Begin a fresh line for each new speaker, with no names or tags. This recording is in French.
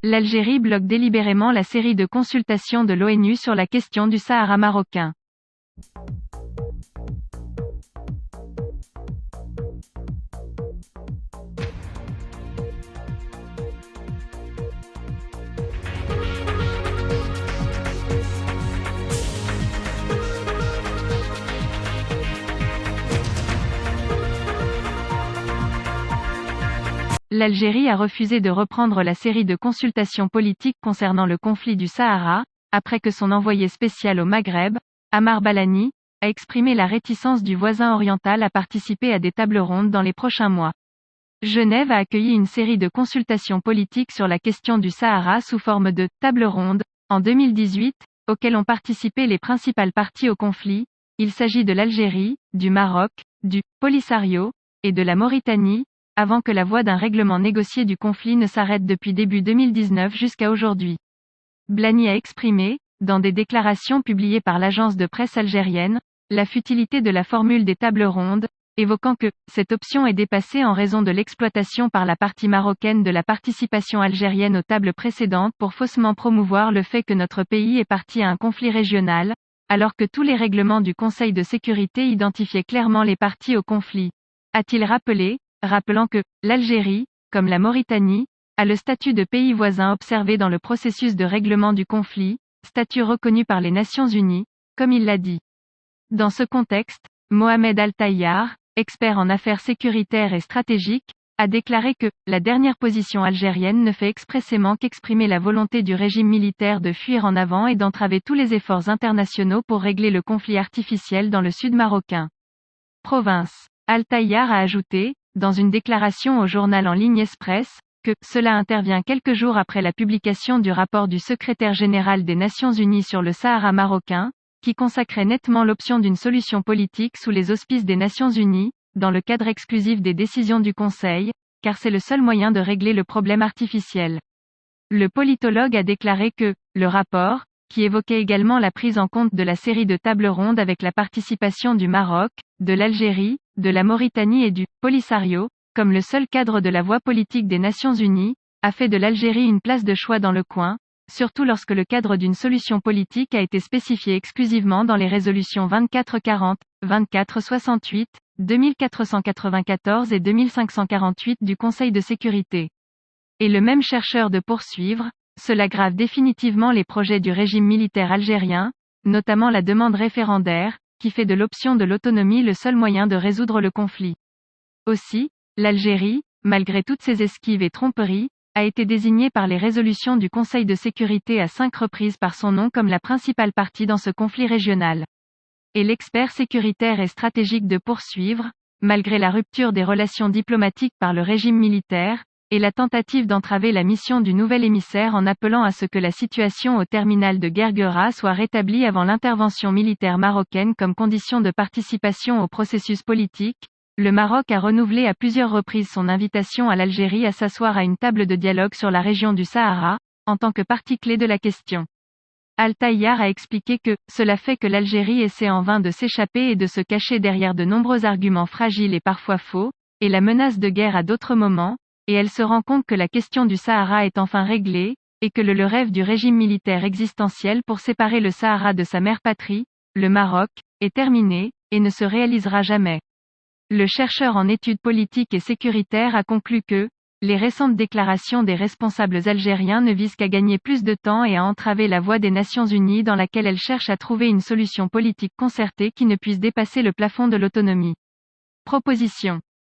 L'Algérie bloque délibérément la série de consultations de l'ONU sur la question du Sahara marocain. L'Algérie a refusé de reprendre la série de consultations politiques concernant le conflit du Sahara, après que son envoyé spécial au Maghreb, Amar Balani, a exprimé la réticence du voisin oriental à participer à des tables rondes dans les prochains mois. Genève a accueilli une série de consultations politiques sur la question du Sahara sous forme de « table ronde » en 2018, auxquelles ont participé les principales parties au conflit. Il s'agit de l'Algérie, du Maroc, du Polisario, et de la Mauritanie, avant que la voie d'un règlement négocié du conflit ne s'arrête depuis début 2019 jusqu'à aujourd'hui. Blani a exprimé, dans des déclarations publiées par l'agence de presse algérienne, la futilité de la formule des tables rondes, évoquant que cette option est dépassée en raison de l'exploitation par la partie marocaine de la participation algérienne aux tables précédentes pour faussement promouvoir le fait que notre pays est partie à un conflit régional, alors que tous les règlements du Conseil de sécurité identifiaient clairement les parties au conflit. A-t-il rappelé, rappelant que l'Algérie, comme la Mauritanie, a le statut de pays voisin observé dans le processus de règlement du conflit, statut reconnu par les Nations Unies, comme il l'a dit. Dans ce contexte, Mohamed Al-Tayyar, expert en affaires sécuritaires et stratégiques, a déclaré que la dernière position algérienne ne fait expressément qu'exprimer la volonté du régime militaire de fuir en avant et d'entraver tous les efforts internationaux pour régler le conflit artificiel dans le sud marocain. Province. Al-Tayyar a ajouté, dans une déclaration au journal en ligne Express, que cela intervient quelques jours après la publication du rapport du secrétaire général des Nations Unies sur le Sahara marocain, qui consacrait nettement l'option d'une solution politique sous les auspices des Nations Unies, dans le cadre exclusif des décisions du Conseil, car c'est le seul moyen de régler le problème artificiel. Le politologue a déclaré que le rapport, qui évoquait également la prise en compte de la série de tables rondes avec la participation du Maroc, de l'Algérie, de la Mauritanie et du Polisario, comme le seul cadre de la voie politique des Nations Unies, a fait de l'Algérie une place de choix dans le coin, surtout lorsque le cadre d'une solution politique a été spécifié exclusivement dans les résolutions 2440, 2468, 2494 et 2548 du Conseil de sécurité. Et le même chercheur de poursuivre, cela grave définitivement les projets du régime militaire algérien, notamment la demande référendaire, qui fait de l'option de l'autonomie le seul moyen de résoudre le conflit. Aussi, l'Algérie, malgré toutes ses esquives et tromperies, a été désignée par les résolutions du Conseil de sécurité à 5 reprises par son nom comme la principale partie dans ce conflit régional. Et l'expert sécuritaire et stratégique de poursuivre, malgré la rupture des relations diplomatiques par le régime militaire, et la tentative d'entraver la mission du nouvel émissaire en appelant à ce que la situation au terminal de Guerguera soit rétablie avant l'intervention militaire marocaine comme condition de participation au processus politique, le Maroc a renouvelé à plusieurs reprises son invitation à l'Algérie à s'asseoir à une table de dialogue sur la région du Sahara, en tant que partie clé de la question. Al-Tayyar a expliqué que cela fait que l'Algérie essaie en vain de s'échapper et de se cacher derrière de nombreux arguments fragiles et parfois faux, et la menace de guerre à d'autres moments, et elle se rend compte que la question du Sahara est enfin réglée, et que le rêve du régime militaire existentiel pour séparer le Sahara de sa mère patrie, le Maroc, est terminé, et ne se réalisera jamais. Le chercheur en études politiques et sécuritaires a conclu que les récentes déclarations des responsables algériens ne visent qu'à gagner plus de temps et à entraver la voie des Nations Unies dans laquelle elles cherchent à trouver une solution politique concertée qui ne puisse dépasser le plafond de l'autonomie. Proposition.